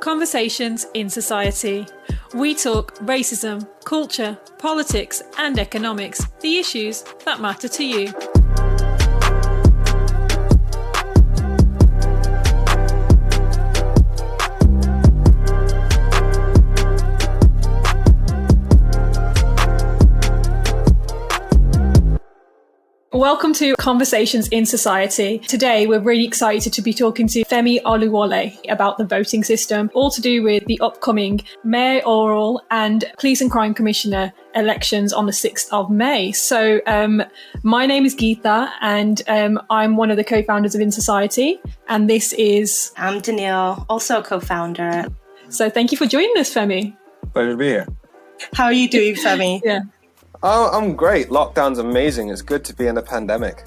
Conversations in Society. We talk racism, culture, politics, and economics, the issues that matter to you. Welcome to Conversations in Society. Today, we're really excited to be talking to Femi Oluwole about the voting system, all to do with the upcoming Mayoral and Police and Crime Commissioner elections on the 6th of May. So my name is Geeta and I'm one of the co-founders of In.Society. And this is... I'm Daneille, also a co-founder. So thank you for joining us, Femi. Pleasure to be here. How are you doing, Femi? Yeah. Oh, I'm great. Lockdown's amazing. It's good to be in a pandemic.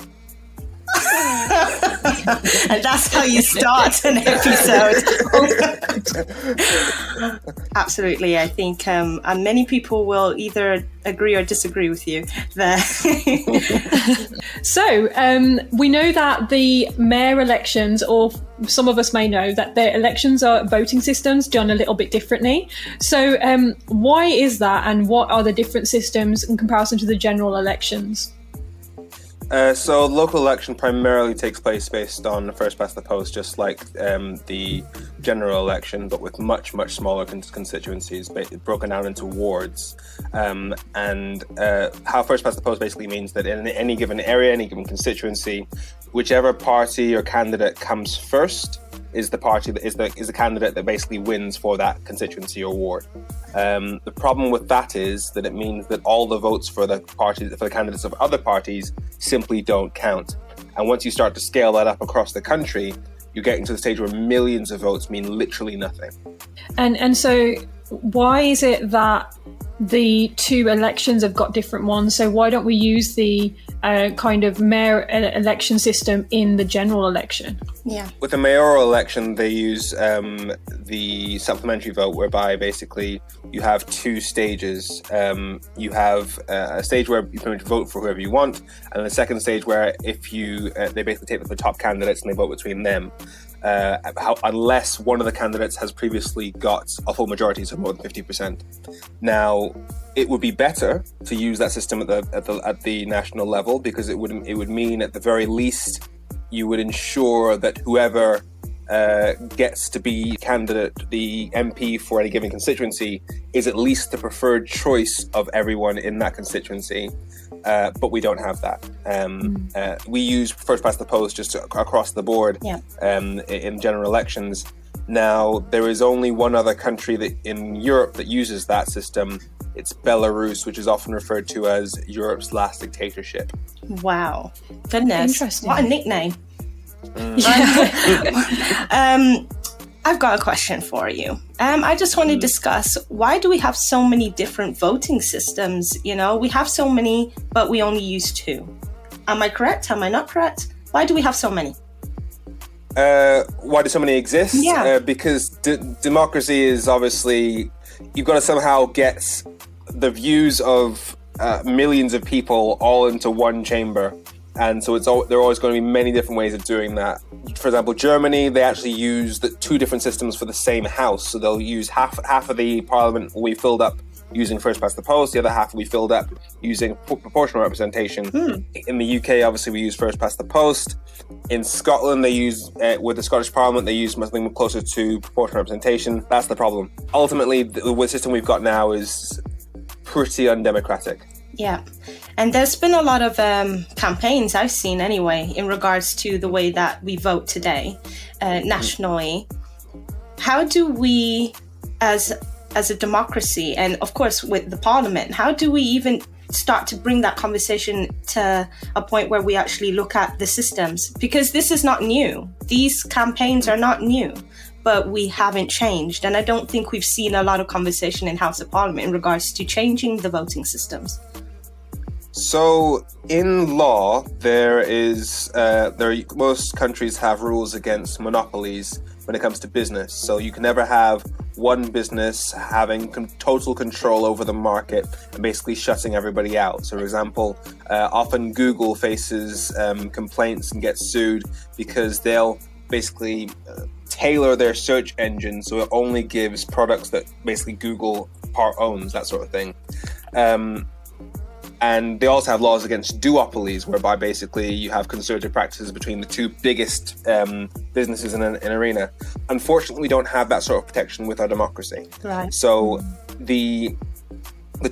And that's how you start an episode. Absolutely. I think and many people will either agree or disagree with you there. So we know that the mayor elections, or some of us may know that the elections are voting systems done a little bit differently. So why is that, and what are the different systems in comparison to the general elections? So local election primarily takes place based on first past the post, just like the general election, but with much smaller constituencies broken down into wards. And how first past the post basically means that in any given area, any given constituency, whichever party or candidate comes first is the party that is the candidate that basically wins for that constituency or ward. The problem with that is that it means that all the votes for the candidates of other parties simply don't count. And once you start to scale that up across the country, you're getting to the stage where millions of votes mean literally nothing. And so why is it that the two elections have got different ones? So why don't we use the kind of mayor election system in the general election? Yeah. With the mayoral election, they use the supplementary vote, whereby basically you have two stages. You have a stage where you can vote for whoever you want, and the second stage where if you they basically take the top candidates and they vote between them. Unless one of the candidates has previously got a full majority, so more than 50%. Now, it would be better to use that system at the national level, because it would mean at the very least you would ensure that whoever gets to be candidate, the MP for any given constituency, is at least the preferred choice of everyone in that constituency. But we don't have that. We use first past the post just across the board in general elections. Now, there is only one other country in Europe that uses that system. It's Belarus, which is often referred to as Europe's last dictatorship. Wow. Goodness. Interesting. What a nickname. I've got a question for you. I just want to discuss, why do we have so many different voting systems? You know, we have so many, but we only use two. Am I correct? Am I not correct? Why do we have so many? Why do so many exist? Yeah. Because democracy is obviously, you've got to somehow get the views of millions of people all into one chamber. And so there are always going to be many different ways of doing that. For example, Germany, they actually use two different systems for the same house. So they'll use half of the parliament will be filled up using first past the post, the other half will be filled up using proportional representation. In the UK, obviously, we use first past the post. In Scotland, they use, with the Scottish Parliament, they use something closer to proportional representation. That's the problem. Ultimately, the system we've got now is pretty undemocratic. Yeah. And there's been a lot of campaigns I've seen anyway in regards to the way that we vote today nationally. How do we, as a democracy, and of course with the parliament, how do we even start to bring that conversation to a point where we actually look at the systems? Because this is not new. These campaigns are not new, but we haven't changed. And I don't think we've seen a lot of conversation in House of Parliament in regards to changing the voting systems. So in law, most countries have rules against monopolies when it comes to business. So you can never have one business having total control over the market and basically shutting everybody out. So for example, often Google faces complaints and gets sued because they'll basically tailor their search engine so it only gives products that basically Google owns, that sort of thing. And they also have laws against duopolies, whereby basically you have concerted practices between the two biggest businesses in an arena. Unfortunately, we don't have that sort of protection with our democracy. Right. So the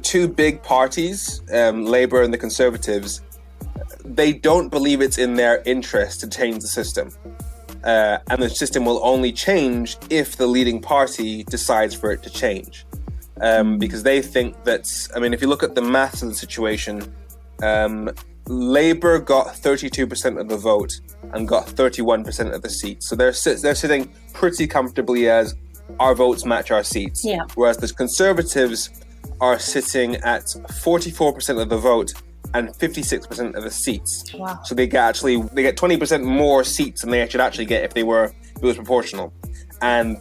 two big parties, Labour and the Conservatives, they don't believe it's in their interest to change the system. And the system will only change if the leading party decides for it to change. Because they think that, I mean, if you look at the maths of the situation, Labour got 32% of the vote and got 31% of the seats. So they're sitting pretty comfortably as our votes match our seats. Yeah. Whereas the Conservatives are sitting at 44% of the vote and 56% of the seats. Wow. So they get 20% more seats than they should actually get if it was proportional. And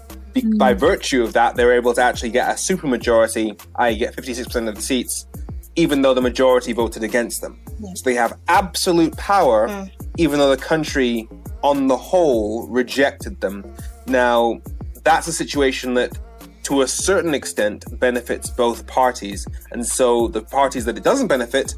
by virtue of that, they're able to actually get a supermajority, i.e. get 56% of the seats, even though the majority voted against them. Yeah. So they have absolute power, even though the country on the whole rejected them. Now, that's a situation that, to a certain extent, benefits both parties. And so the parties that it doesn't benefit,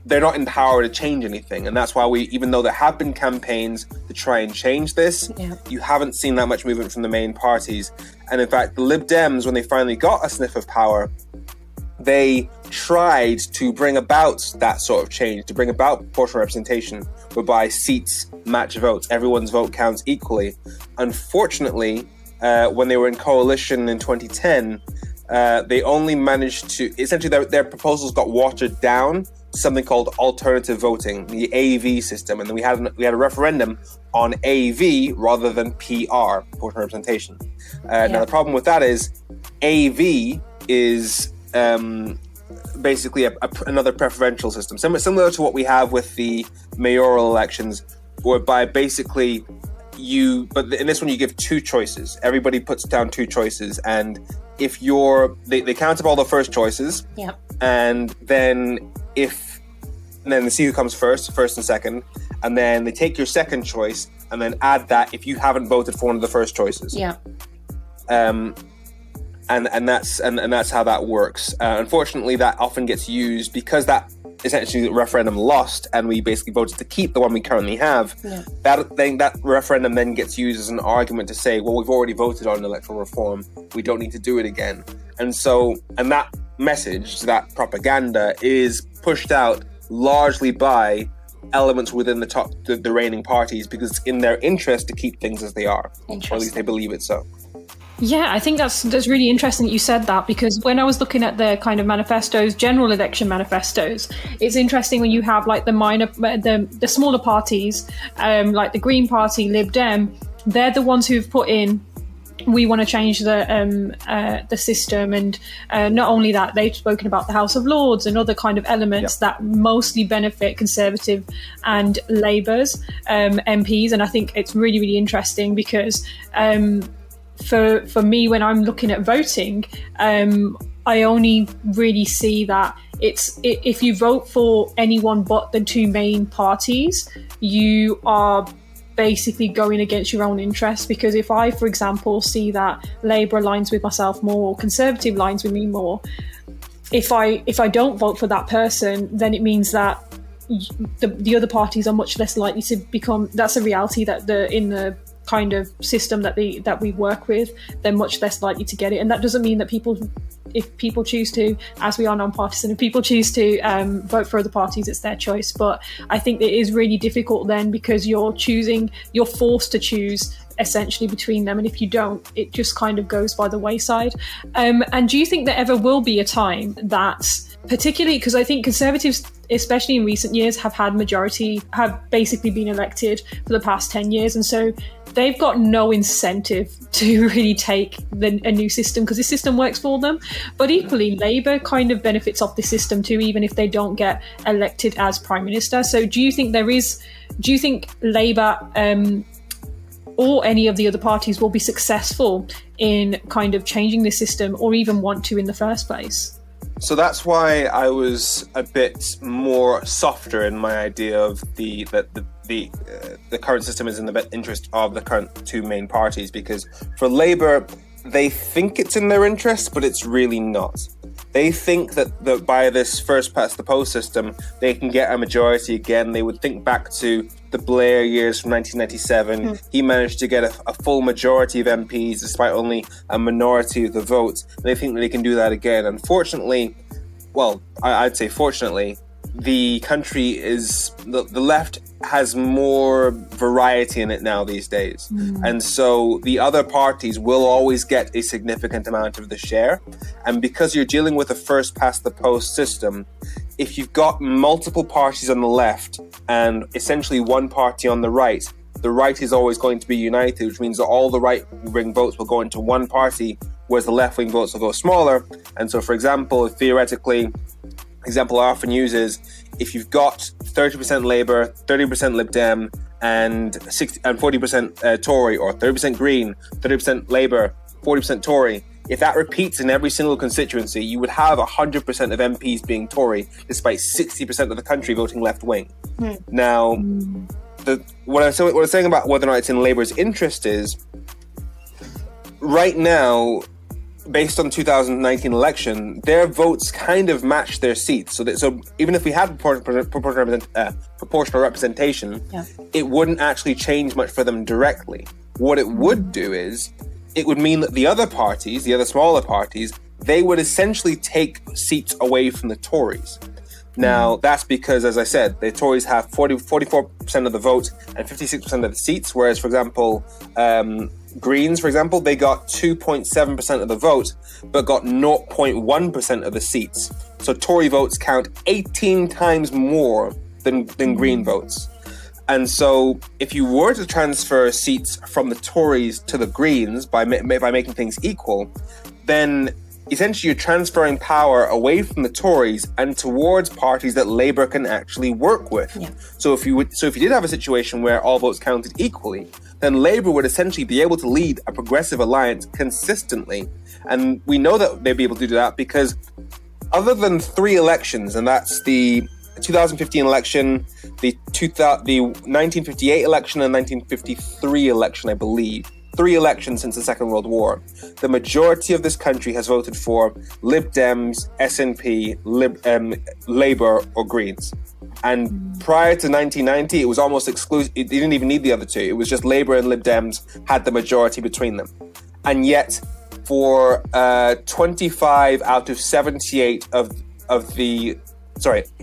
they're not in power to change anything. And that's why even though there have been campaigns to try and change this, you haven't seen that much movement from the main parties. And in fact, the Lib Dems, when they finally got a sniff of power, they tried to bring about that sort of change, to bring about proportional representation, whereby seats match votes, everyone's vote counts equally. Unfortunately, when they were in coalition in 2010, they only managed to, essentially their proposals got watered down, something called alternative voting, the AV system, and then we had a referendum on AV rather than PR, proportional representation. Now the problem with that is AV is basically another preferential system, similar to what we have with the mayoral elections, whereby basically but in this one you give two choices. Everybody puts down two choices, and if they count up all the first choices, and then they see who comes first and second, and then they take your second choice and then add that if you haven't voted for one of the first choices. And that's how that works. Unfortunately, that often gets used because that essentially the referendum lost, and we basically voted to keep the one we currently have. That referendum then gets used as an argument to say, well, we've already voted on electoral reform, we don't need to do it again. And that message, that propaganda, is pushed out largely by elements within the reigning parties, because it's in their interest to keep things as they are, or at least they believe it so. Yeah, I think that's really interesting that you said that, because when I was looking at the kind of manifestos, general election manifestos, it's interesting when you have like the smaller parties, like the Green Party, Lib Dem, they're the ones who've put in, we want to change the system, and not only that, they've spoken about the House of Lords and other kind of elements that mostly benefit Conservative and Labour's MPs. And I think it's really, really interesting because for me, when I'm looking at voting, I only really see that if you vote for anyone but the two main parties, you are basically going against your own interests. Because if I, for example, see that Labour aligns with myself more, or Conservative aligns with me more, if I don't vote for that person, then it means that the other parties are much less likely to become. That's a reality that in the kind of system that we work with, they're much less likely to get it. And that doesn't mean that if people choose to, as we are non-partisan, if people choose to vote for other parties, it's their choice. But I think it is really difficult then, because you're forced to choose essentially between them, and if you don't, it just kind of goes by the wayside. And do you think there ever will be a time that, particularly because I think Conservatives, especially in recent years, have basically been elected for the past 10 years, and so they've got no incentive to really take a new system, because the system works for them. But equally, Labour kind of benefits off the system too, even if they don't get elected as Prime Minister. So do you think Labour or any of the other parties will be successful in kind of changing the system, or even want to in the first place? So that's why I was a bit more softer in my idea of the the current system is in the best interest of the current two main parties, because for Labour, they think it's in their interest, but it's really not. They think that by this first past the post system, they can get a majority again. They would think back to the Blair years from 1997. He managed to get a full majority of MPs despite only a minority of the vote. They think that they can do that again. Unfortunately, well, I'd say fortunately, the country is, the left has more variety in it now these days. And so the other parties will always get a significant amount of the share. And because you're dealing with a first past the post system, if you've got multiple parties on the left and essentially one party on the right is always going to be united, which means that all the right-wing votes will go into one party, whereas the left-wing votes will go smaller. And so, for example, theoretically, example I often use is if you've got 30% Labour, 30% Lib Dem, and 40% Tory, or 30% Green, 30% Labour, 40% Tory, if that repeats in every single constituency, you would have 100% of MPs being Tory, despite 60% of the country voting left-wing. Now, what I'm saying about whether or not it's in Labour's interest is, right now, based on the 2019 election, their votes kind of match their seats. So even if we had proportional representation, it wouldn't actually change much for them directly. What it would do is, it would mean that the other parties, the other smaller parties, they would essentially take seats away from the Tories. Now, that's because, as I said, the Tories have 44% of the vote and 56% of the seats, whereas, for example, Greens, for example, they got 2.7% of the vote, but got 0.1% of the seats. So Tory votes count 18 times more than Green votes. And so if you were to transfer seats from the Tories to the Greens by making things equal, then essentially you're transferring power away from the Tories and towards parties that Labour can actually work with. So if you did have a situation where all votes counted equally, then Labour would essentially be able to lead a progressive alliance consistently. And we know that they'd be able to do that because other than three elections, and that's the 2015 election, the 1958 election and 1953 election, I believe, 3 elections since the Second World War, the majority of this country has voted for Lib Dems, SNP, Labour or Greens. And prior to 1990, it was almost exclusive. It didn't even need the other two. It was just Labour and Lib Dems had the majority between them. And yet, for 25 out of 78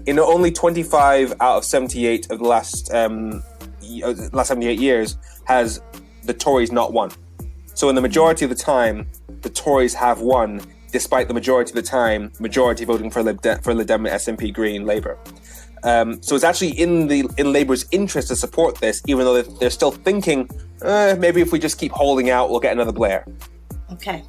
in only 25 out of 78 of the last 78 years has the Tories not won. So in the majority of the time, the Tories have won, despite the majority of the time, majority voting for Lib Dem, SNP, Green, Labour. So it's actually in Labour's interest to support this, even though they're still thinking, maybe if we just keep holding out, we'll get another Blair. Okay.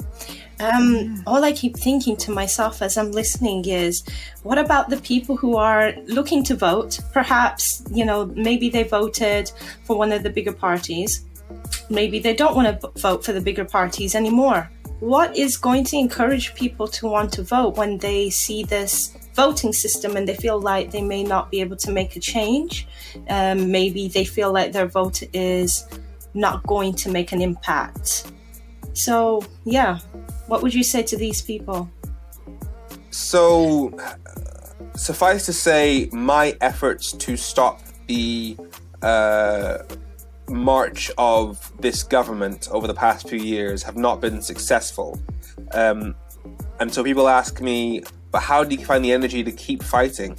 All I keep thinking to myself as I'm listening is, what about the people who are looking to vote? Perhaps, maybe they voted for one of the bigger parties. Maybe they don't want to vote for the bigger parties anymore. What is going to encourage people to want to vote when they see this voting system and they feel like they may not be able to make a change? Maybe they feel like their vote is not going to make an impact. So, what would you say to these people? So, suffice to say, my efforts to stop the march of this government over the past few years have not been successful. And so people ask me, but how do you find the energy to keep fighting?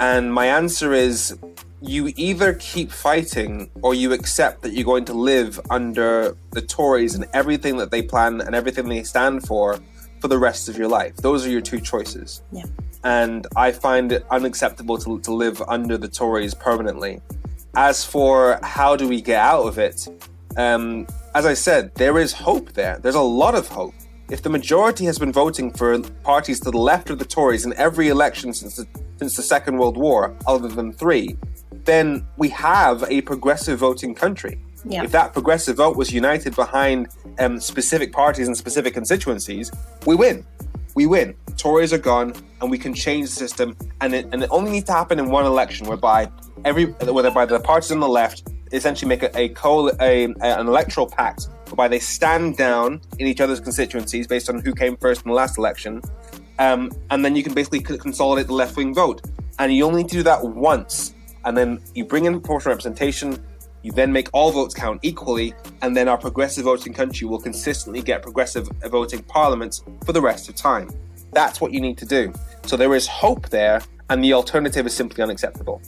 And my answer is, you either keep fighting or you accept that you're going to live under the Tories and everything that they plan and everything they stand for the rest of your life. Those are your two choices. Yeah. And I find it unacceptable to live under the Tories permanently. As for how do we get out of it, as I said, there is hope there. There's a lot of hope. If the majority has been voting for parties to the left of the Tories in every election since the Second World War, other than 3, then we have a progressive voting country. Yeah. If that progressive vote was united behind specific parties and specific constituencies, we win. we win. Tories are gone, and we can change the system. And it only needs to happen in one election, whereby the parties on the left essentially make an electoral pact, whereby they stand down in each other's constituencies based on who came first in the last election, and then you can basically consolidate the left-wing vote. And you only need to do that once, and then you bring in proportional representation. You then make all votes count equally, and then our progressive voting country will consistently get progressive voting parliaments for the rest of time. That's what you need to do. So there is hope there, and the alternative is simply unacceptable.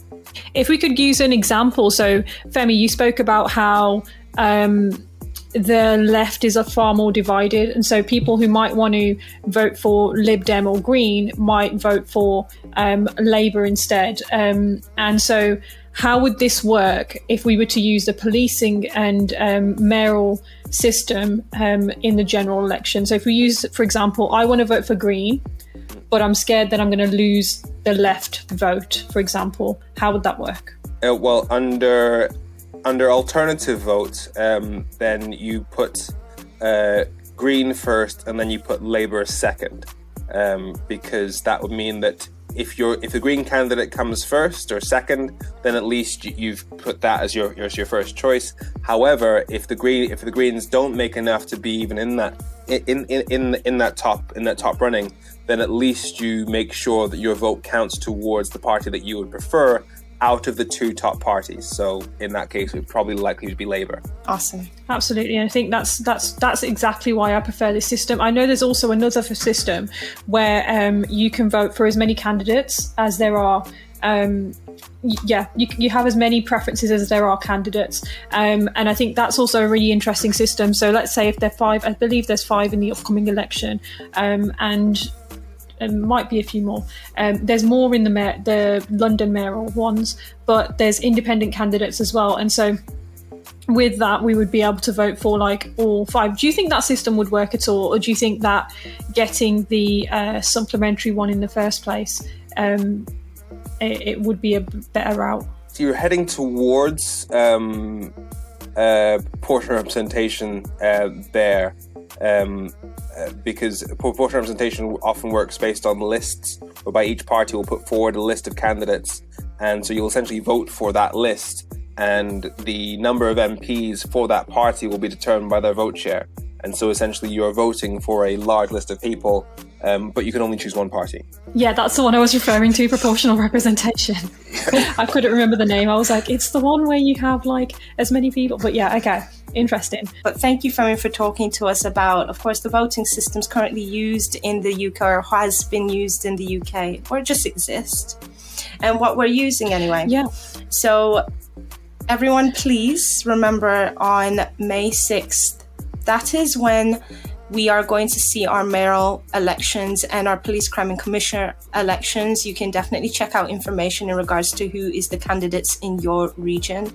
If we could use an example, so Femi, you spoke about how the left is far more divided, and so people who might want to vote for Lib Dem or Green might vote for Labour instead. And so how would this work if we were to use the policing and mayoral system in the general election? So if we use, for example, I want to vote for Green, but I'm scared that I'm going to lose the left vote, for example. How would that work? Well, under alternative vote, then you put Green first, and then you put Labour second, because that would mean that if the Green candidate comes first or second, then at least you've put that as your first choice. However, if the Greens don't make enough to be even in that top running, then at least you make sure that your vote counts towards the party that you would prefer out of the two top parties. So in that case, it would probably likely to be Labour. Awesome. Absolutely. And I think that's exactly why I prefer this system. I know there's also another system where you can vote for as many candidates as there are. You have as many preferences as there are candidates. And I think that's also a really interesting system. So let's say if there are 5, I believe there's 5 in the upcoming election, and might be a few more. There's more in the London mayoral ones, but there's independent candidates as well. And so with that, we would be able to vote for like all 5. Do you think that system would work at all? Or do you think that getting the supplementary one in the first place, it would be a better route? So you're heading towards proportional representation there. Because proportional representation often works based on lists, whereby each party will put forward a list of candidates, and so you'll essentially vote for that list, and the number of MPs for that party will be determined by their vote share. And so essentially you're voting for a large list of people, but you can only choose one party. Yeah, that's the one I was referring to, proportional representation. I couldn't remember the name. I was like, it's the one where you have like as many people. But yeah, okay, interesting. But thank you, Femi, for talking to us about, of course, the voting systems currently used in the UK, or has been used in the UK, or just exist, and what we're using anyway. Yeah. So everyone, please remember on May 6th, that is when we are going to see our mayoral elections and our police crime and commissioner elections. You can definitely check out information in regards to who is the candidates in your region.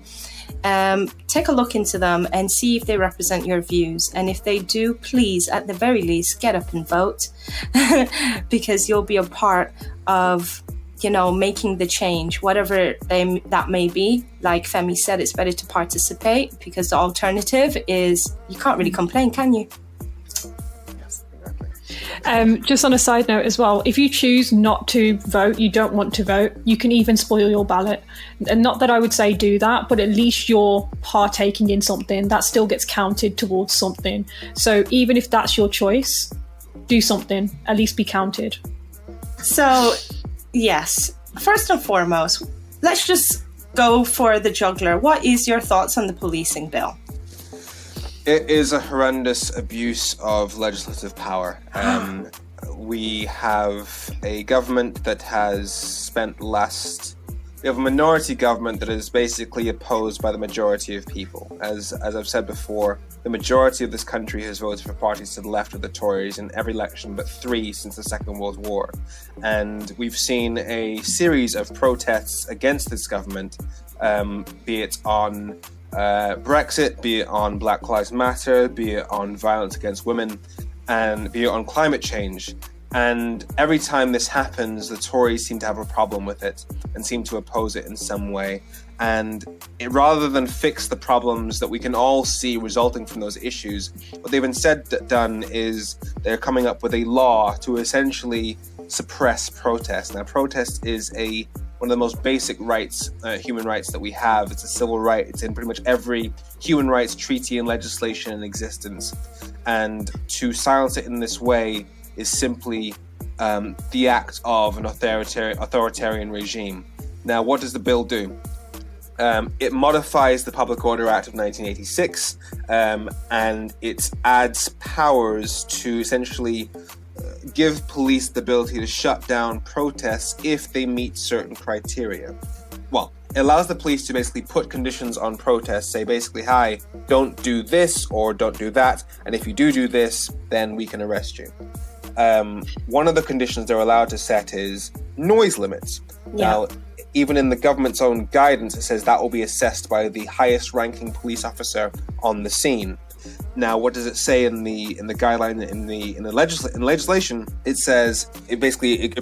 Take a look into them and see if they represent your views. And if they do, please, at the very least, get up and vote because you'll be a part of, making the change, whatever that may be. Like Femi said, it's better to participate because the alternative is you can't really complain, can you? Just on a side note as well, if you choose not to vote, you don't want to vote, you can even spoil your ballot. And not that I would say do that, but at least you're partaking in something that still gets counted towards something. So even if that's your choice, do something, at least be counted. So yes, first and foremost, let's just go for the juggler. What is your thoughts on the policing bill? It is a horrendous abuse of legislative power. We have a government that has we have a minority government that is basically opposed by the majority of people. As I've said before, the majority of this country has voted for parties to the left of the Tories in every election but 3 since the Second World War. And we've seen a series of protests against this government, be it on Brexit, be it on Black Lives Matter, be it on violence against women, and be it on climate change. And every time this happens, the Tories seem to have a problem with it and seem to oppose it in some way. And rather than fix the problems that we can all see resulting from those issues, what they've instead done is they're coming up with a law to essentially suppress protest. Now, protest is one of the most basic rights, human rights that we have. It's a civil right. It's in pretty much every human rights treaty and legislation in existence. And to silence it in this way is simply the act of an authoritarian regime. Now, what does the bill do? It modifies the Public Order Act of 1986, and it adds powers to essentially give police the ability to shut down protests if they meet certain criteria. Well, it allows the police to basically put conditions on protests, say basically, hi, don't do this or don't do that, and if you do this, then we can arrest you. One of the conditions they're allowed to set is noise limits. Yeah. Now, even in the government's own guidance, it says that will be assessed by the highest ranking police officer on the scene. Now, what does it say in the guideline in the legislation? It says it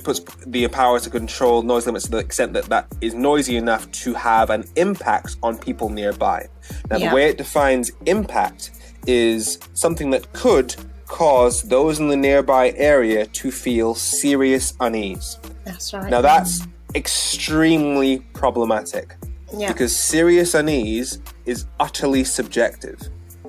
puts the power to control noise limits to the extent that is noisy enough to have an impact on people nearby. Now, the way it defines impact is something that could cause those in the nearby area to feel serious unease. That's right. Now, that's extremely problematic because serious unease is utterly subjective.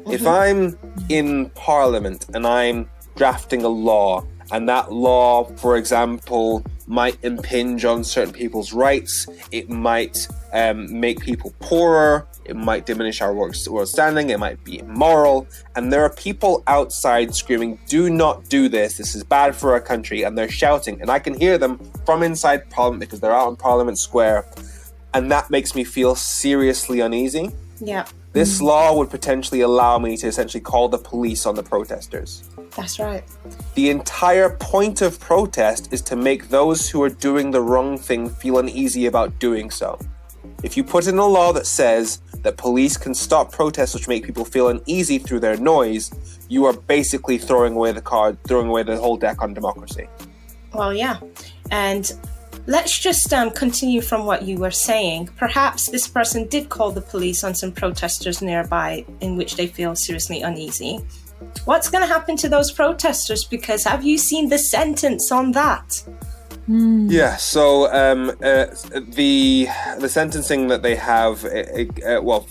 If I'm in Parliament and I'm drafting a law, and that law, for example, might impinge on certain people's rights, it might make people poorer, it might diminish our world standing, it might be immoral, and there are people outside screaming, do not do this is bad for our country, and they're shouting, and I can hear them from inside Parliament because they're out in Parliament Square, and that makes me feel seriously uneasy. Yeah. This law would potentially allow me to essentially call the police on the protesters. That's right. The entire point of protest is to make those who are doing the wrong thing feel uneasy about doing so. If you put in a law that says that police can stop protests which make people feel uneasy through their noise, you are basically throwing away the whole deck on democracy. Well, yeah. And let's just continue from what you were saying. Perhaps this person did call the police on some protesters nearby in which they feel seriously uneasy. What's going to happen to those protesters? Because have you seen the sentence on that? Yeah, so the sentencing that they have,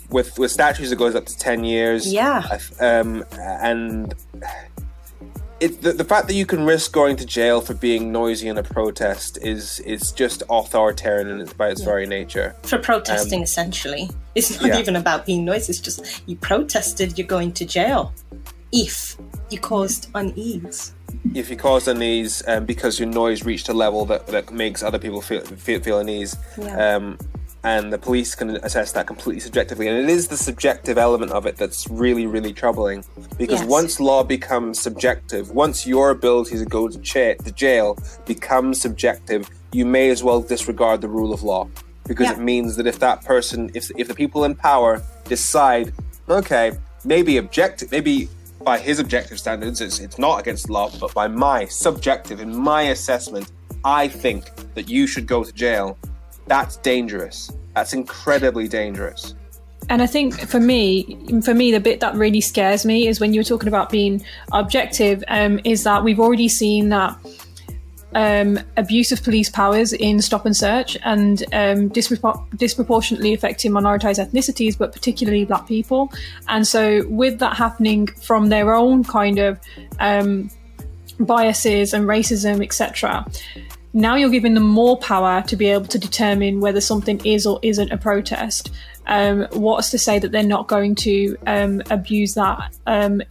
with statutes it goes up to 10 years. Yeah. And the fact that you can risk going to jail for being noisy in a protest is just authoritarian by its very nature. For protesting, essentially. It's not even about being noisy, it's just you protested, you're going to jail. If you caused unease. If you caused unease because your noise reached a level that makes other people feel unease. Yeah. And the police can assess that completely subjectively. And it is the subjective element of it that's really, really troubling. Because once law becomes subjective, once your ability to go to jail becomes subjective, you may as well disregard the rule of law. Because it means that if that person, if the people in power decide, okay, maybe by his objective standards, it's not against the law, but by my subjective, in my assessment, I think that you should go to jail. That's dangerous. That's incredibly dangerous. And I think for me, the bit that really scares me is when you were talking about being objective, is that we've already seen that abuse of police powers in stop and search and disproportionately affecting minoritized ethnicities, but particularly Black people. And so with that happening from their own kind of biases and racism, etc., now you're giving them more power to be able to determine whether something is or isn't a protest. What's to say that they're not going to abuse that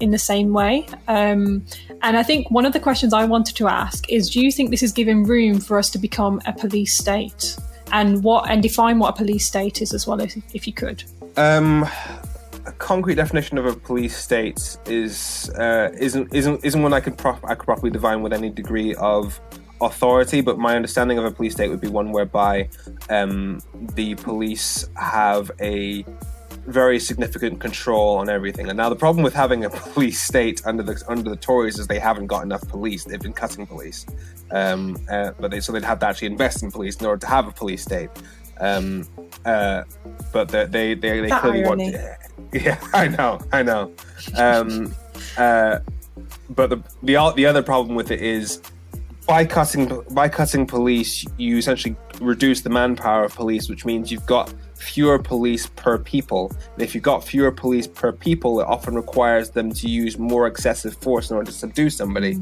in the same way? And I think one of the questions I wanted to ask is, do you think this is giving room for us to become a police state? And define what a police state is as well, if you could. A concrete definition of a police state isn't one I could properly define with any degree of authority, but my understanding of a police state would be one whereby the police have a very significant control on everything. And now the problem with having a police state under the Tories is they haven't got enough police. They've been cutting police, so they'd have to actually invest in police in order to have a police state. But they clearly want. Yeah, I know. But the other problem with it is by cutting police, you essentially reduce the manpower of police, which means you've got fewer police per people. And if you've got fewer police per people, it often requires them to use more excessive force in order to subdue somebody.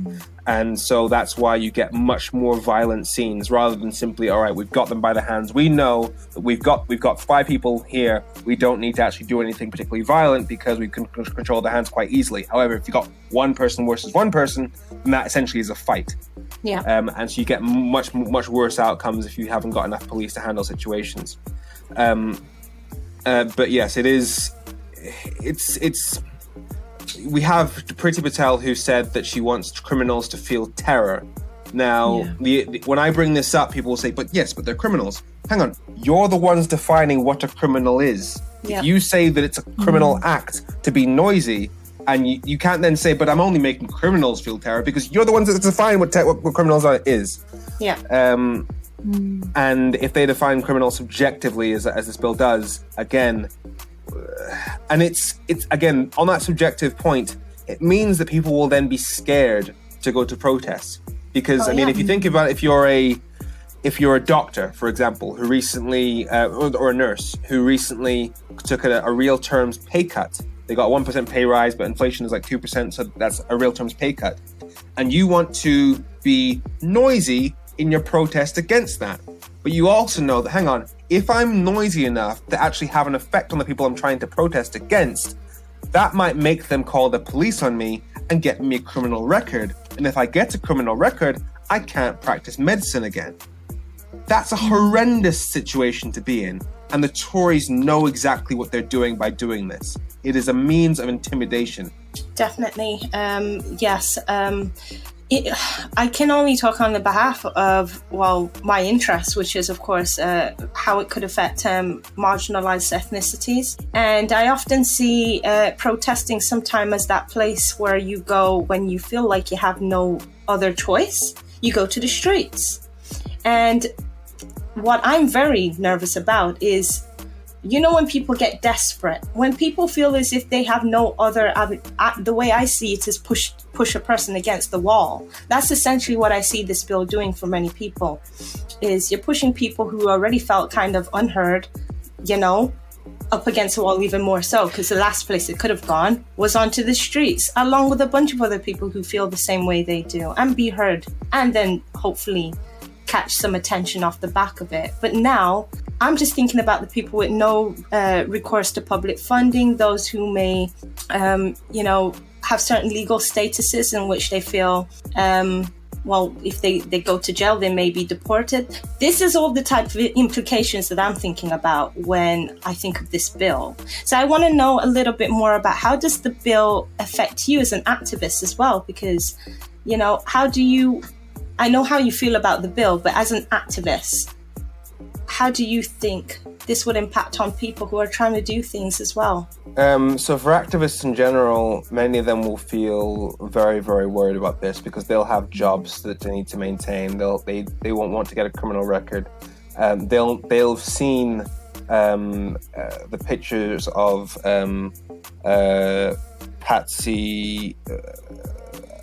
And so that's why you get much more violent scenes rather than simply, all right, we've got them by the hands. We know that we've got 5 people here. We don't need to actually do anything particularly violent because we can control the hands quite easily. However, if you've got one person versus one person, then that essentially is a fight. Yeah. And so you get much worse outcomes if you haven't got enough police to handle situations. But yes, it's we have Priti Patel who said that she wants criminals to feel terror. Now, when I bring this up, people will say, but they're criminals. Hang on, you're the ones defining what a criminal is. If you say that it's a criminal act to be noisy, and you can't then say, but I'm only making criminals feel terror, because you're the ones that define what criminals is. Yeah. And if they define criminals subjectively, as this bill does, again, and it's again on that subjective point, it means that people will then be scared to go to protests, because if you think about it, if you're a doctor, for example, who recently or a nurse who recently took a real terms pay cut. They got a 1% pay rise, but inflation is like 2%, so that's a real terms pay cut. And you want to be noisy in your protest against that. But you also know that, hang on, if I'm noisy enough to actually have an effect on the people I'm trying to protest against, that might make them call the police on me and get me a criminal record. And if I get a criminal record, I can't practice medicine again. That's a horrendous situation to be in. And the Tories know exactly what they're doing by doing this. It is a means of intimidation. Definitely. Yes. I can only talk on the behalf of, my interest, which is, of course, how it could affect marginalized ethnicities. And I often see protesting sometimes as that place where you go when you feel like you have no other choice. You go to the streets. And what I'm very nervous about is, when people get desperate, when people feel as if they have no other, the way I see it is push a person against the wall. That's essentially what I see this bill doing for many people, is you're pushing people who already felt kind of unheard, up against the wall even more so, because the last place it could have gone was onto the streets, along with a bunch of other people who feel the same way they do, and be heard, and then hopefully catch some attention off the back of it. But now I'm just thinking about the people with no recourse to public funding, those who may, have certain legal statuses in which they feel, if they go to jail, they may be deported. This is all the type of implications that I'm thinking about when I think of this bill. So I want to know a little bit more about how does the bill affect you as an activist as well? Because, I know how you feel about the bill, but as an activist, how do you think this would impact on people who are trying to do things as well? So for activists in general, many of them will feel very, very worried about this because they'll have jobs that they need to maintain. They won't want to get a criminal record. They'll have seen the pictures of Patsy.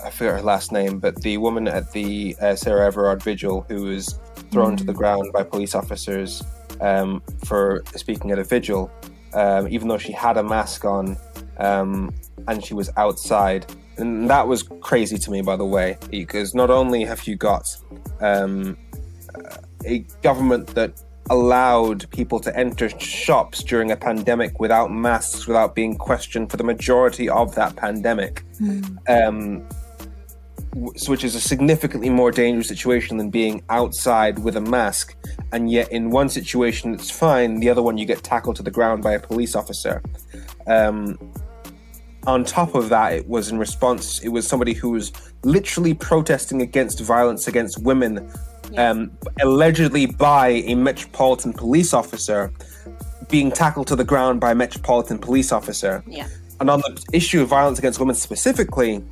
I forget her last name, but the woman at the Sarah Everard vigil who was thrown to the ground by police officers for speaking at a vigil, even though she had a mask on and she was outside. And that was crazy to me, by the way, because not only have you got a government that allowed people to enter shops during a pandemic without masks, without being questioned for the majority of that pandemic, which is a significantly more dangerous situation than being outside with a mask. And yet in one situation it's fine, the other one you get tackled to the ground by a police officer. On top of that, it was somebody who was literally protesting against violence against women, allegedly by a Metropolitan Police officer, being tackled to the ground by a Metropolitan Police officer. Yeah. And on the issue of violence against women specifically,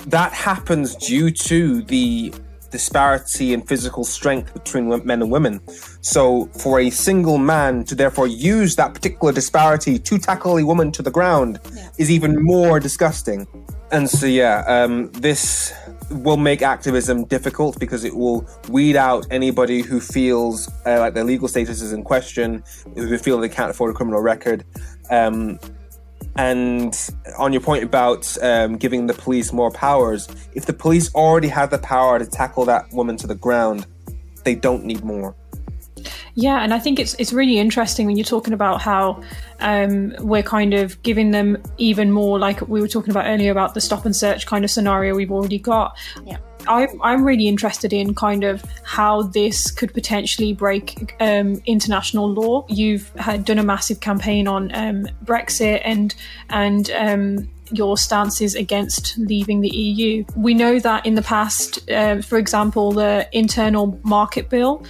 that happens due to the disparity in physical strength between men and women. So for a single man to therefore use that particular disparity to tackle a woman to the ground is even more disgusting. And so, this will make activism difficult because it will weed out anybody who feels like their legal status is in question, who feel they can't afford a criminal record. And on your point about giving the police more powers, if the police already had the power to tackle that woman to the ground, they don't need more. Yeah, and I think it's really interesting when you're talking about how we're kind of giving them even more, like we were talking about earlier about the stop and search kind of scenario we've already got. Yeah. I'm really interested in kind of how this could potentially break international law. You've done a massive campaign on Brexit and your stances against leaving the EU. We know that in the past, for example, the internal market bill.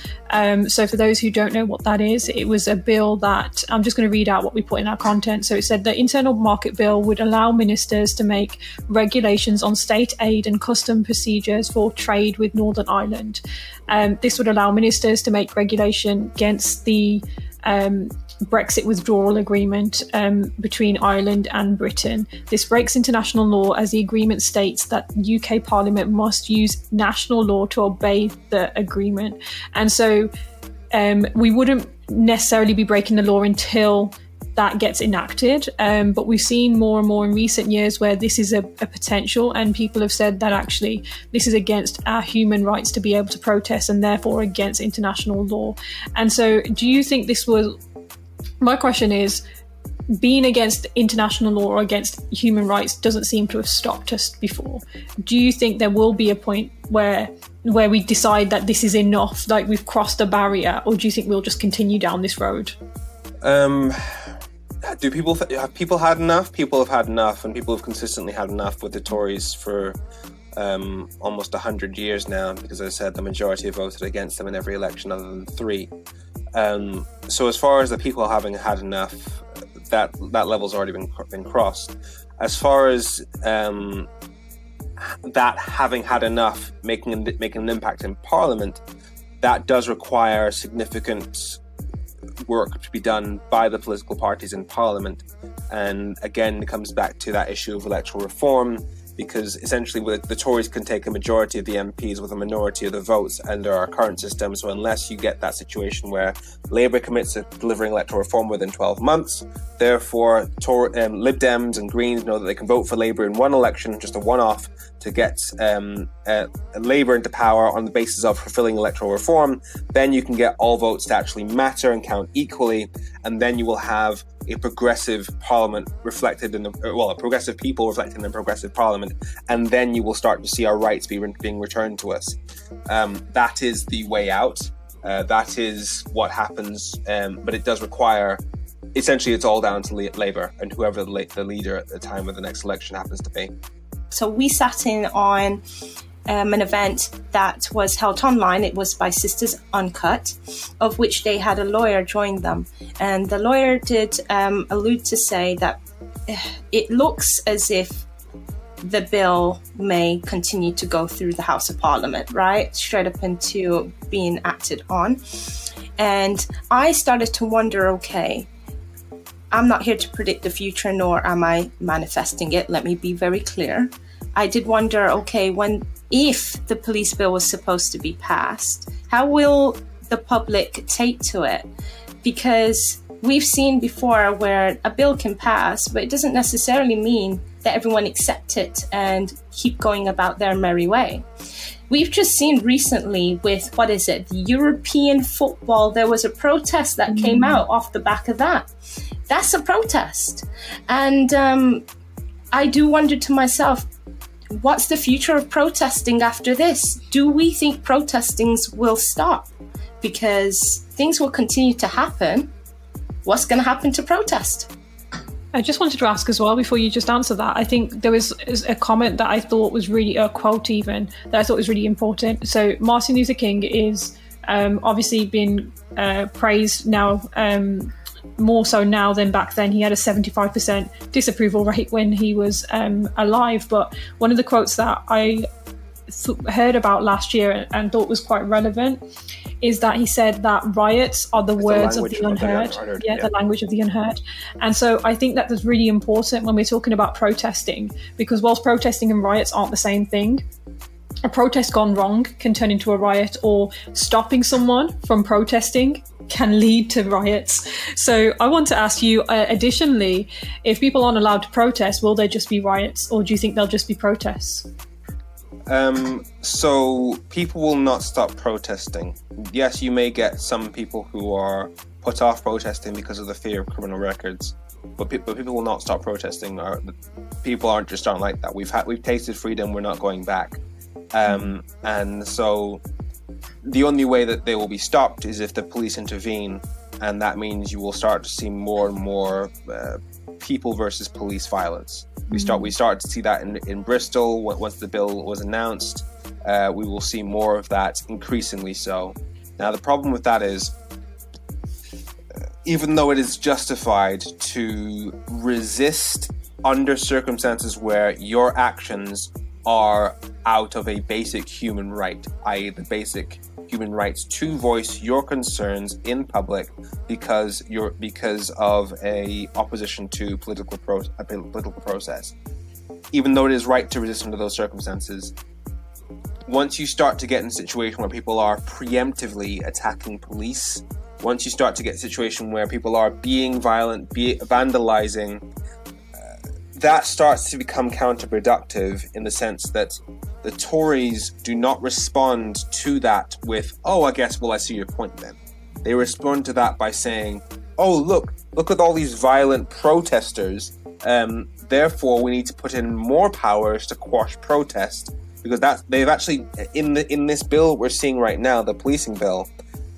So for those who don't know what that is, it was a bill that, I'm just going to read out what we put in our content. So it said the internal market bill would allow ministers to make regulations on state aid and custom procedures for trade with Northern Ireland. This would allow ministers to make regulation against the Brexit withdrawal agreement between Ireland and Britain. This breaks international law as the agreement states that UK Parliament must use national law to obey the agreement. And so we wouldn't necessarily be breaking the law until that gets enacted. But we've seen more and more in recent years where this is a potential, and people have said that actually this is against our human rights to be able to protest and therefore against international law. And so do you think this was... My question is, being against international law or against human rights doesn't seem to have stopped us before. Do you think there will be a point where we decide that this is enough, like we've crossed a barrier, or do you think we'll just continue down this road? Have people had enough? People have had enough, and people have consistently had enough with the Tories for almost 100 years now, because as I said, the majority have voted against them in every election other than 3. So as far as the people having had enough, that level's already been crossed. As far as that having had enough making an impact in Parliament, that does require significant work to be done by the political parties in Parliament. And again, it comes back to that issue of electoral reform, because essentially the Tories can take a majority of the MPs with a minority of the votes under our current system. So unless you get that situation where Labour commits to delivering electoral reform within 12 months, therefore Lib Dems and Greens know that they can vote for Labour in one election, just a one-off, to get Labour into power on the basis of fulfilling electoral reform, then you can get all votes to actually matter and count equally, and then you will have a progressive parliament reflected in a progressive people reflected in a progressive parliament, and then you will start to see our rights being returned to us. That is the way out. That is what happens, but it does require, essentially it's all down to Labour and whoever the leader at the time of the next election happens to be. So we sat in on an event that was held online. It was by Sisters Uncut, of which they had a lawyer join them. And the lawyer did allude to say that it looks as if the bill may continue to go through the House of Parliament, right? Straight up into being acted on. And I started to wonder, okay, I'm not here to predict the future, nor am I manifesting it. Let me be very clear. I did wonder, okay, if the police bill was supposed to be passed, how will the public take to it? Because we've seen before where a bill can pass, but it doesn't necessarily mean that everyone accept it and keep going about their merry way. We've just seen recently with, the European football, there was a protest that came out off the back of that. That's a protest. And I do wonder to myself, what's the future of protesting after this? Do we think protestings will stop? Because things will continue to happen. What's going to happen to protest? I just wanted to ask as well, before you just answer that, I think there was a comment that I thought was really, a quote even, that I thought was really important. So Martin Luther King is obviously been praised now, more so now than back then. He had a 75% disapproval rate when he was alive. But one of the quotes that I heard about last year and thought was quite relevant is that he said that riots are the words of the unheard. The language of the unheard. And so I think that is really important when we're talking about protesting, because whilst protesting and riots aren't the same thing, a protest gone wrong can turn into a riot, or stopping someone from protesting can lead to riots. So I want to ask you, additionally, if people aren't allowed to protest, will there just be riots, or do you think they'll just be protests? So people will not stop protesting. Yes, you may get some people who are put off protesting because of the fear of criminal records, but people will not stop protesting. People aren't like that. We've tasted freedom. We're not going back. And so the only way that they will be stopped is if the police intervene, and that means you will start to see more and more people versus police violence. We start to see that in Bristol. Once the bill was announced, we will see more of that, increasingly so. Now, the problem with that is, even though it is justified to resist under circumstances where your actions are out of a basic human right, i.e. the basic human rights to voice your concerns in public because of a opposition to political process. Even though it is right to resist under those circumstances, once you start to get in a situation where people are preemptively attacking police, once you start to get a situation where people are being violent, vandalizing, that starts to become counterproductive, in the sense that the Tories do not respond to that with, I guess, I see your point then. They respond to that by saying, look at all these violent protesters, therefore we need to put in more powers to quash protest, because they've actually, in this bill we're seeing right now, the policing bill,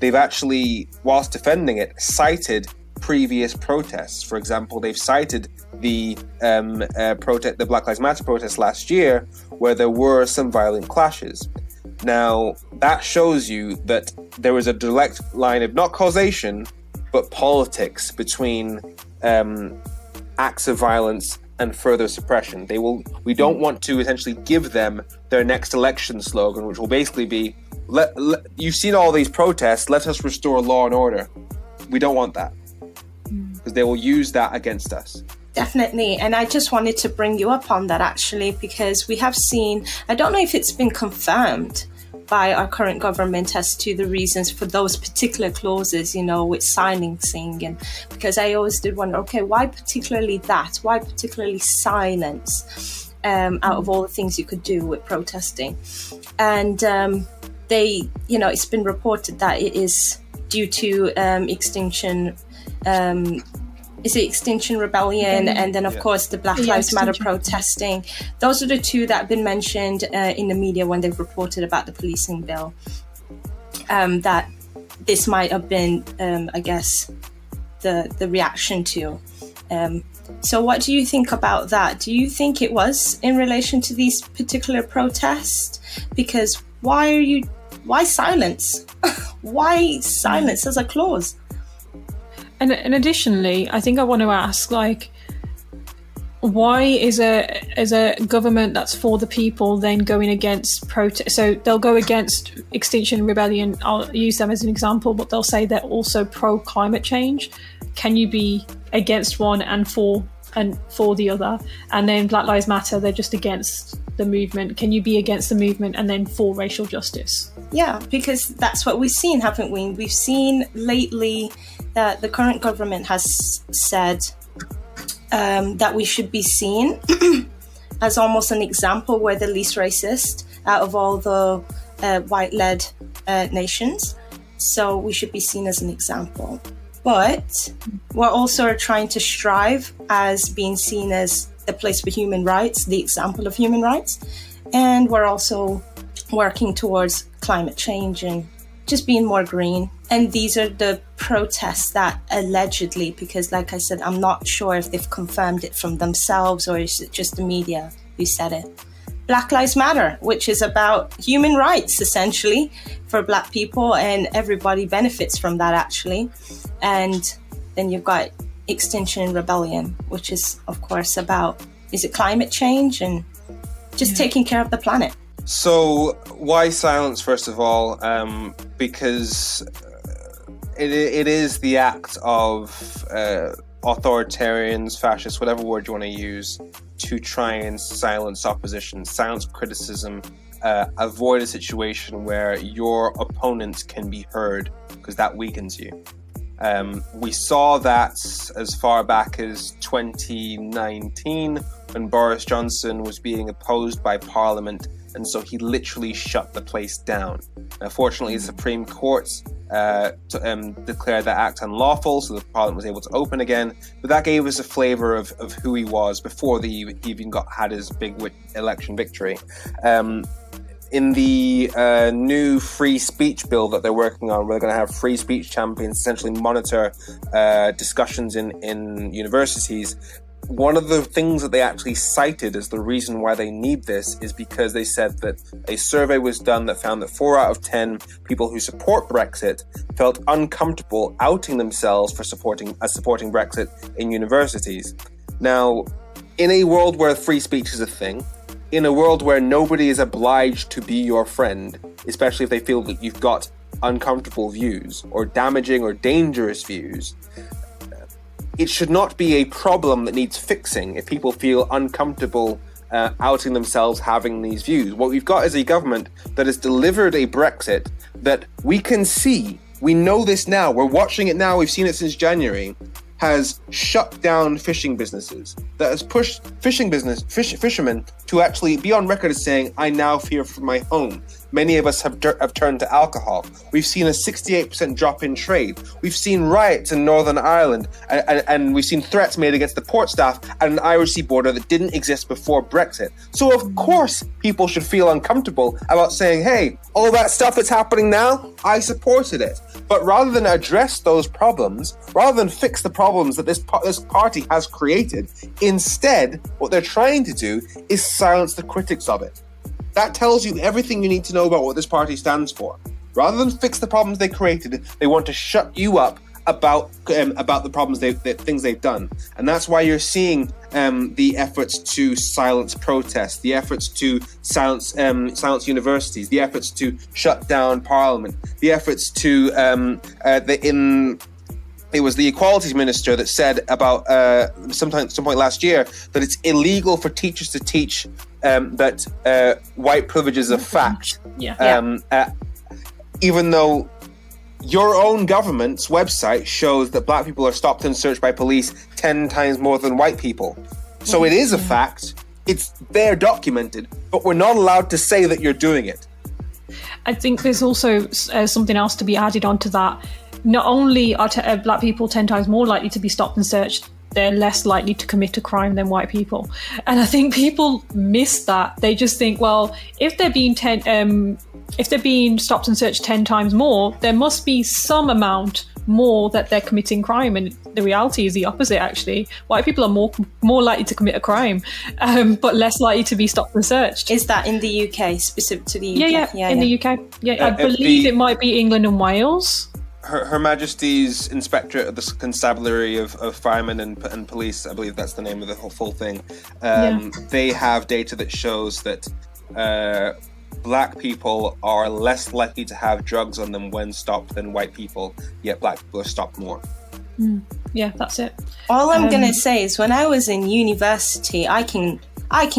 they've actually, whilst defending it, cited previous protests. For example, they've cited the Black Lives Matter protest last year, where there were some violent clashes. Now, that shows you that there was a direct line of not causation, but politics between acts of violence and further suppression. We don't want to essentially give them their next election slogan, which will basically be, you've seen all these protests, let us restore law and order. We don't want that, because they will use that against us. Definitely. And I just wanted to bring you up on that, actually, because we have seen, I don't know if it's been confirmed by our current government as to the reasons for those particular clauses, with silencing. And because I always did wonder, okay, why particularly that? Why particularly silence out of all the things you could do with protesting? And it's been reported that it is due to Extinction Rebellion, and then of course the Black Lives Matter protesting. Those are the two that have been mentioned in the media when they've reported about the policing bill. That this might have been, I guess, the reaction to. So what do you think about that? Do you think it was in relation to these particular protests? Because why silence? Why silence as a clause? And additionally, I think I want to ask, why is a government that's for the people then going against protest? So they'll go against Extinction Rebellion. I'll use them as an example, but they'll say they're also pro climate change. Can you be against one and for the other? And then Black Lives Matter, they're just against the movement. Can you be against the movement and then for racial justice? Yeah, because that's what we've seen, haven't we? We've seen lately that the current government has said that we should be seen as almost an example. We're the least racist out of all the white-led nations. So we should be seen as an example. But we're also trying to strive as being seen as the place for human rights, the example of human rights. And we're also working towards climate change and just being more green. And these are the protests that allegedly, because like I said, I'm not sure if they've confirmed it from themselves or is it just the media who said it. Black Lives Matter, which is about human rights, essentially, for Black people, and everybody benefits from that, actually. And then you've got Extinction Rebellion, which is, of course, about, is it climate change and just taking care of the planet? So why silence, first of all? Because it is the act of authoritarians, fascists, whatever word you want to use, to try and silence opposition, silence criticism, avoid a situation where your opponents can be heard, because that weakens you. We saw that as far back as 2019 when Boris Johnson was being opposed by Parliament, and so he literally shut the place down. Fortunately, the Supreme Court declared that act unlawful, so the Parliament was able to open again. But that gave us a flavour of who he was before he even had his big election victory. In the new free speech bill that they're working on, where they're going to have free speech champions essentially monitor discussions in universities, one of the things that they actually cited as the reason why they need this is because they said that a survey was done that found that 4 out of 10 people who support Brexit felt uncomfortable outing themselves for supporting Brexit in universities. Now, in a world where free speech is a thing, in a world where nobody is obliged to be your friend, especially if they feel that you've got uncomfortable views or damaging or dangerous views, it should not be a problem that needs fixing if people feel uncomfortable outing themselves having these views. What we've got is a government that has delivered a Brexit that we can see. We know this now. We're watching it now. We've seen it since January. Has shut down fishing businesses, that has pushed fishermen to actually be on record as saying, I now fear for my home. Many of us have turned to alcohol. We've seen a 68% drop in trade. We've seen riots in Northern Ireland, and we've seen threats made against the port staff at an Irish sea border that didn't exist before Brexit. So of course people should feel uncomfortable about saying, hey, all that stuff that's happening now, I supported it. But rather than address those problems, rather than fix the problems that this party has created, instead, what they're trying to do is silence the critics of it. That tells you everything you need to know about what this party stands for. Rather than fix the problems they created, they want to shut you up about the problems things they've done. And that's why you're seeing the efforts to silence protests, the efforts to silence universities, the efforts to shut down Parliament, the efforts to it was the Equalities Minister that said about some point last year that it's illegal for teachers to teach that white privilege is a fact. Even though your own government's website shows that black people are stopped and searched by police 10 times more than white people. So it is a fact. It's there documented, but we're not allowed to say that you're doing it. I think there's also something else to be added onto that. Not only are black people 10 times more likely to be stopped and searched, they're less likely to commit a crime than white people. And I think people miss that. They just think, well, if they're being stopped and searched 10 times more, there must be some amount more that they're committing crime. And the reality is the opposite, actually. White people are more likely to commit a crime, but less likely to be stopped and searched. Is that in the UK, specific to the UK? Yeah, in the UK. Yeah, I believe it might be England and Wales. Her Majesty's Inspectorate of the Constabulary of Firemen and Police, I believe that's the name of the full thing, they have data that shows that black people are less likely to have drugs on them when stopped than white people, yet black people are stopped more. Yeah, that's it. All I'm going to say is when I was in university, I can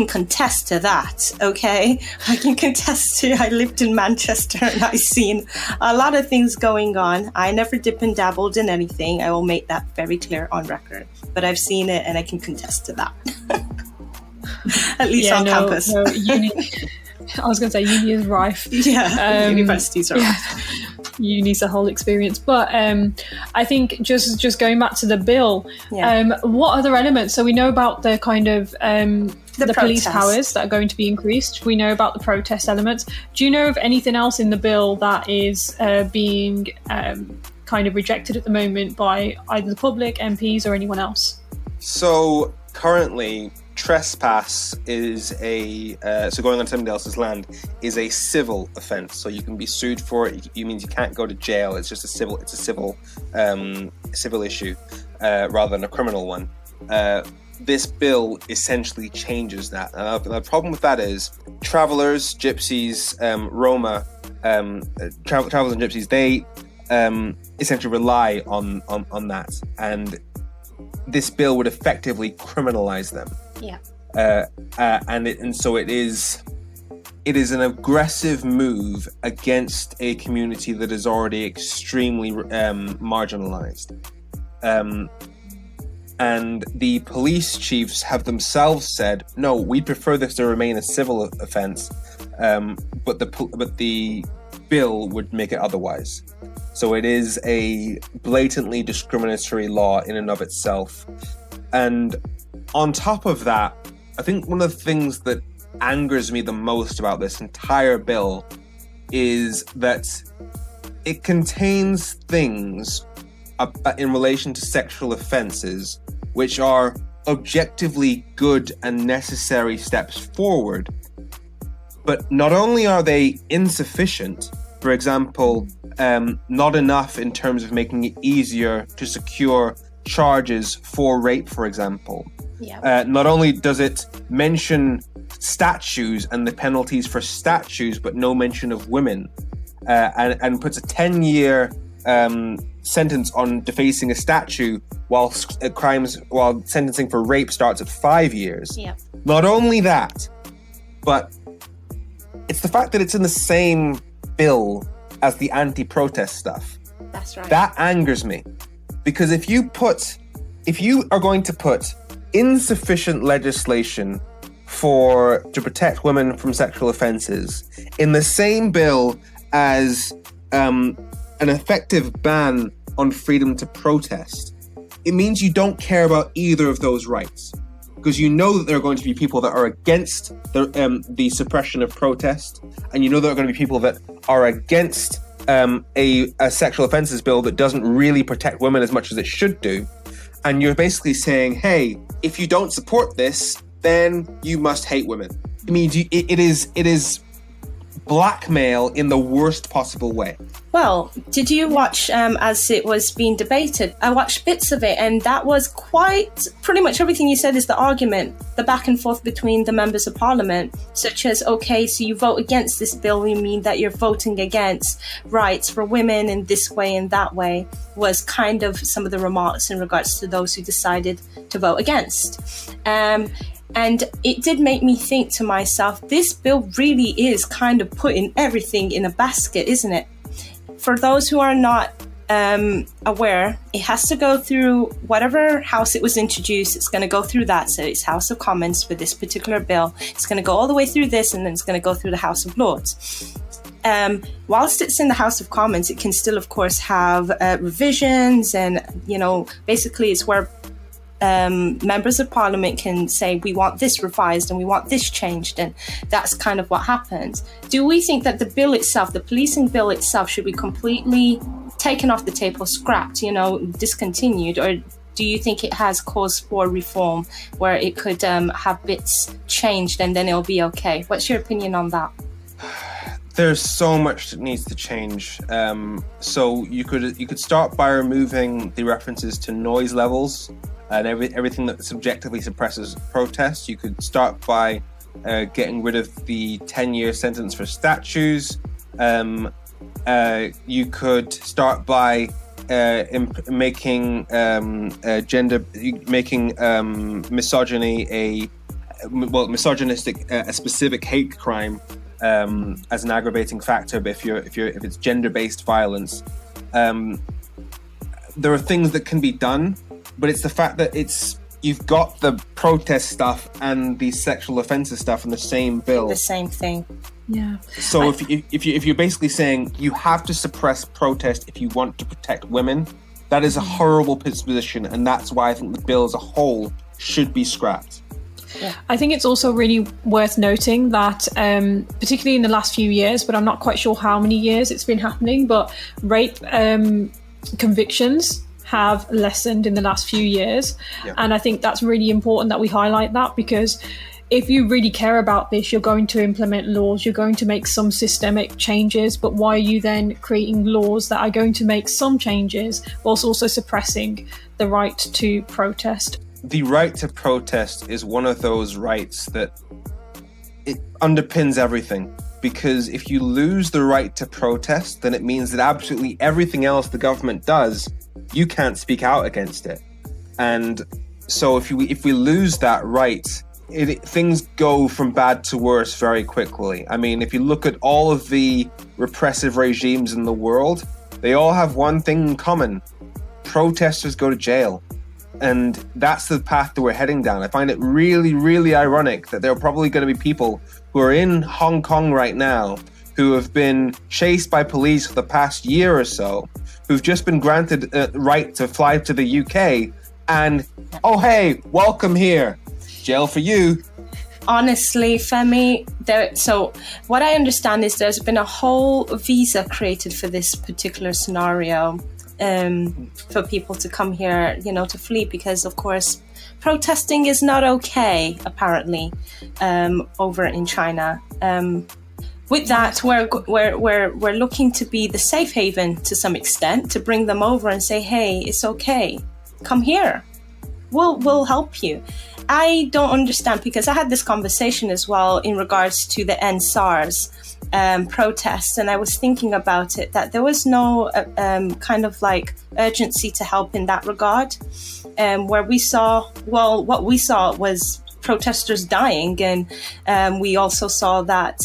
contest to that, okay? I can contest to, I lived in Manchester and I've seen a lot of things going on. I never dip and dabbled in anything. I will make that very clear on record. But I've seen it and I can contest to that. At least on campus. No, uni, I was going to say uni is rife. Yeah, universities are rife. Uni's a whole experience. But I think just going back to the bill, what other elements? So we know about the kind of the police powers that are going to be increased. We know about the protest elements. Do you know of anything else in the bill that is being kind of rejected at the moment by either the public, MPs, or anyone else? So currently, trespass is so going on somebody else's land is a civil offence. So you can be sued for it. It means you can't go to jail. It's just a civil issue rather than a criminal one. this bill essentially changes that. The problem with that is travelers, gypsies, Roma, travelers and gypsies, they essentially rely on that, and this bill would effectively criminalize them. Yeah. So it is an aggressive move against a community that is already extremely marginalized. And the police chiefs have themselves said, no, we prefer this to remain a civil offence, but the bill would make it otherwise. So it is a blatantly discriminatory law in and of itself. And on top of that, I think one of the things that angers me the most about this entire bill is that it contains things in relation to sexual offences which are objectively good and necessary steps forward, but not only are they insufficient, for example, not enough in terms of making it easier to secure charges for rape, for example. Yeah. Not only does it mention statues and the penalties for statues, but no mention of women, and puts a 10-year sentence on defacing a statue, while sentencing for rape starts at 5 years. Yeah. Not only that, but it's the fact that it's in the same bill as the anti-protest stuff. That's right. That angers me, because if you are going to put insufficient legislation to protect women from sexual offences in the same bill as an effective ban on freedom to protest, it means you don't care about either of those rights, because you know that there are going to be people that are against the suppression of protest, and you know there are going to be people that are against a sexual offences bill that doesn't really protect women as much as it should do. And you're basically saying, hey, if you don't support this, then you must hate women. It means it is blackmail in the worst possible way. Well, did you watch as it was being debated? I watched bits of it, and that was pretty much everything you said is the argument, the back and forth between the members of parliament, such as, okay, so you vote against this bill, you mean that you're voting against rights for women in this way and that way, was kind of some of the remarks in regards to those who decided to vote against. And it did make me think to myself, this bill really is kind of putting everything in a basket, isn't it? For those who are not aware, it has to go through whatever house it was introduced. It's going to go through that. So it's House of Commons for this particular bill. It's going to go all the way through this, and then it's going to go through the House of Lords. Whilst it's in the House of Commons, it can still, of course, have revisions, and, basically it's where members of parliament can say, we want this revised and we want this changed, and that's kind of what happens. Do we think that the bill itself, the policing bill itself, should be completely taken off the table, scrapped, discontinued, or do you think it has cause for reform where it could have bits changed and then it'll be okay? What's your opinion on that? There's so much that needs to change. So you could start by removing the references to noise levels and everything that subjectively suppresses protest. You could start by getting rid of the 10-year sentence for statues. You could start by making misogynistic a specific hate crime as an aggravating factor. But if it's gender-based violence, there are things that can be done. But it's the fact that you've got the protest stuff and the sexual offences stuff in the same bill. The same thing. Yeah. So if you're basically saying you have to suppress protest if you want to protect women, that is a horrible position, and that's why I think the bill as a whole should be scrapped. Yeah. I think it's also really worth noting that, particularly in the last few years, but I'm not quite sure how many years it's been happening, but rape convictions have lessened in the last few years. Yeah. And I think that's really important that we highlight that, because if you really care about this, you're going to implement laws, you're going to make some systemic changes, but why are you then creating laws that are going to make some changes whilst also suppressing the right to protest? the right to protest is one of those rights that it underpins everything. Because if you lose the right to protest, then it means that absolutely everything else the government does, you can't speak out against it. And so if we lose that right, things go from bad to worse very quickly. I mean, if you look at all of the repressive regimes in the world, they all have one thing in common. Protesters go to jail. And that's the path that we're heading down. I find it really, really ironic that there are probably going to be people who are in Hong Kong right now who have been chased by police for the past year or so, who've just been granted a right to fly to the UK, and, oh, hey, welcome here. Jail for you. Honestly, Femi, so what I understand is there's been a whole visa created for this particular scenario, for people to come here, to flee, because, of course, protesting is not okay, apparently, over in China. With that, we're looking to be the safe haven to some extent, to bring them over and say, hey, it's okay, come here. We'll help you. I don't understand, because I had this conversation as well in regards to the end SARS protests, and I was thinking about it, that there was no kind of like urgency to help in that regard, where we saw, what we saw was protesters dying, and we also saw that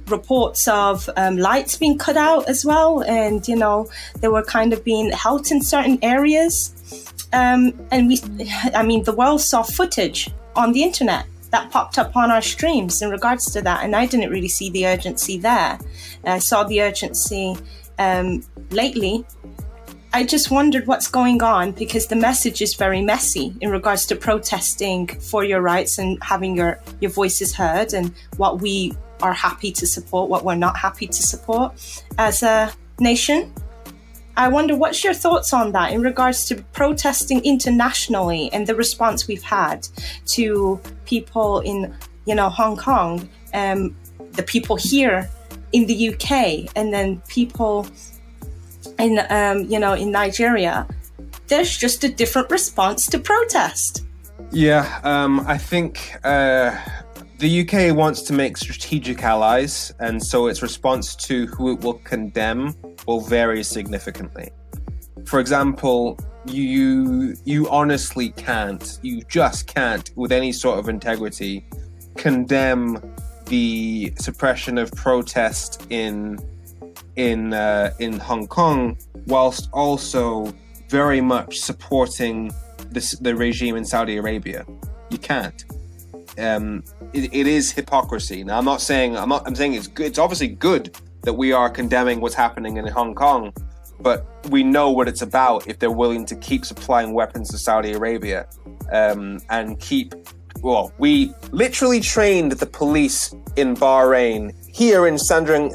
reports of lights being cut out as well, and they were kind of being held in certain areas. And the world saw footage on the internet that popped up on our streams in regards to that, and I didn't really see the urgency there. I saw the urgency lately. I just wondered what's going on, because the message is very messy in regards to protesting for your rights and having your voices heard, and what we are happy to support, what we're not happy to support as a nation. I wonder, what's your thoughts on that in regards to protesting internationally and the response we've had to people in, Hong Kong, the people here in the UK, and then people in, in Nigeria? There's just a different response to protest. Yeah, I think the UK wants to make strategic allies, and so its response to who it will condemn will vary significantly. For example, you honestly can't, you just can't, with any sort of integrity, condemn the suppression of protest in Hong Kong, whilst also very much supporting the regime in Saudi Arabia. You can't. It is hypocrisy. Now, I'm saying it's good. It's obviously good that we are condemning what's happening in Hong Kong, but we know what it's about if they're willing to keep supplying weapons to Saudi Arabia, and we literally trained the police in Bahrain here in Sandringham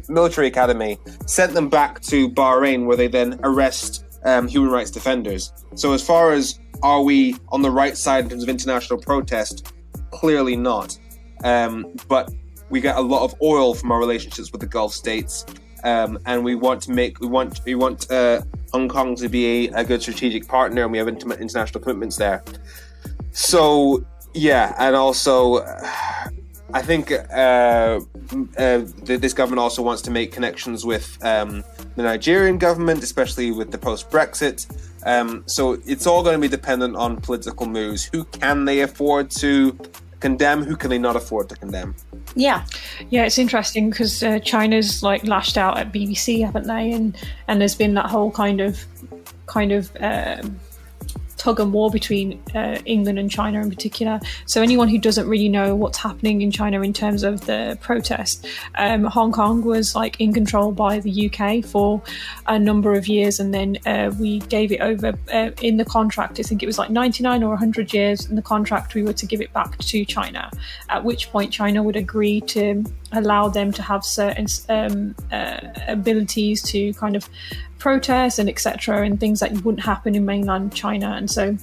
Military Academy, sent them back to Bahrain, where they then arrest human rights defenders. So as far as, are we on the right side in terms of international protest? Clearly not. But we get a lot of oil from our relationships with the Gulf states, and we want Hong Kong to be a good strategic partner, and we have international commitments there. So yeah, and also I think this government also wants to make connections with the Nigerian government, especially with the post-Brexit. So it's all going to be dependent on political moves. Who can they afford to condemn? Who can they not afford to condemn? Yeah, it's interesting because China's lashed out at BBC, haven't they? And there's been that whole kind of tug and war between England and China in particular. So anyone who doesn't really know what's happening in China in terms of the protest, Hong Kong was in control by the UK for a number of years, and then we gave it over in the contract. I think it was 99 or 100 years in the contract we were to give it back to China, at which point China would agree to allow them to have certain abilities to kind of protest and etc., and things that wouldn't happen in mainland China. And so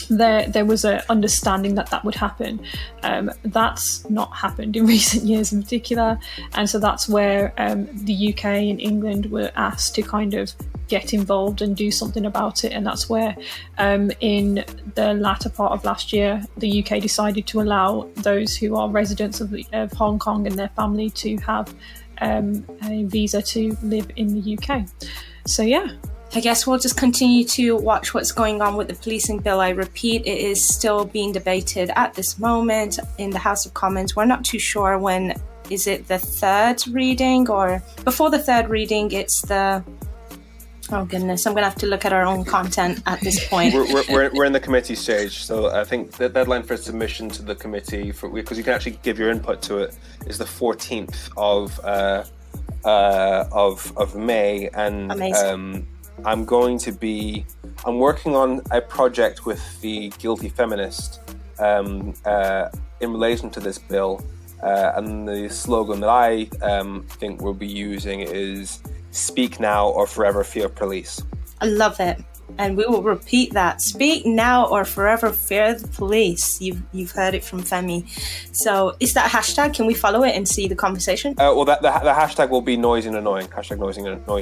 there was an understanding that would happen. That's not happened in recent years in particular. And so that's where the UK and England were asked to kind of get involved and do something about it. And that's where in the latter part of last year, the UK decided to allow those who are residents of Hong Kong and their family to have a visa to live in the UK. So yeah. I guess we'll just continue to watch what's going on with the policing bill. I repeat, it is still being debated at this moment in the House of Commons. We're not too sure when, is it the third reading, or before the third reading, it's the... Oh goodness, I'm going to have to look at our own content at this point. We're in the committee stage, so I think the deadline for submission to the committee, because you can actually give your input to it, is the 14th of May. And amazing. I'm working on a project with the Guilty Feminist in relation to this bill, and the slogan that I think we'll be using is "Speak now or forever fear police." I love it. And we will repeat that. Speak now or forever fear the police. You've heard it from Femi. So is that a hashtag? Can we follow it and see the conversation? Well, the hashtag will be noisy and annoying. Hashtag noisy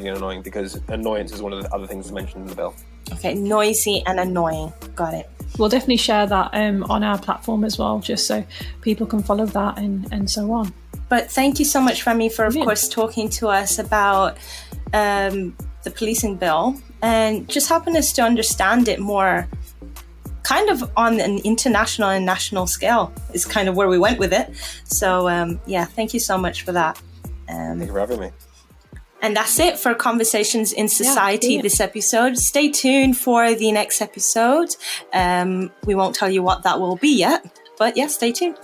and annoying, because annoyance is one of the other things mentioned in the bill. Okay, noisy and annoying. Got it. We'll definitely share that on our platform as well, just so people can follow that and so on. But thank you so much, Femi, for, of course, talking to us about the policing bill and just helping us to understand it more kind of on an international and national scale is kind of where we went with it. So, thank you so much for that. Thank you for having me. And that's it for Conversations in Society this episode. Stay tuned for the next episode. We won't tell you what that will be yet, but stay tuned.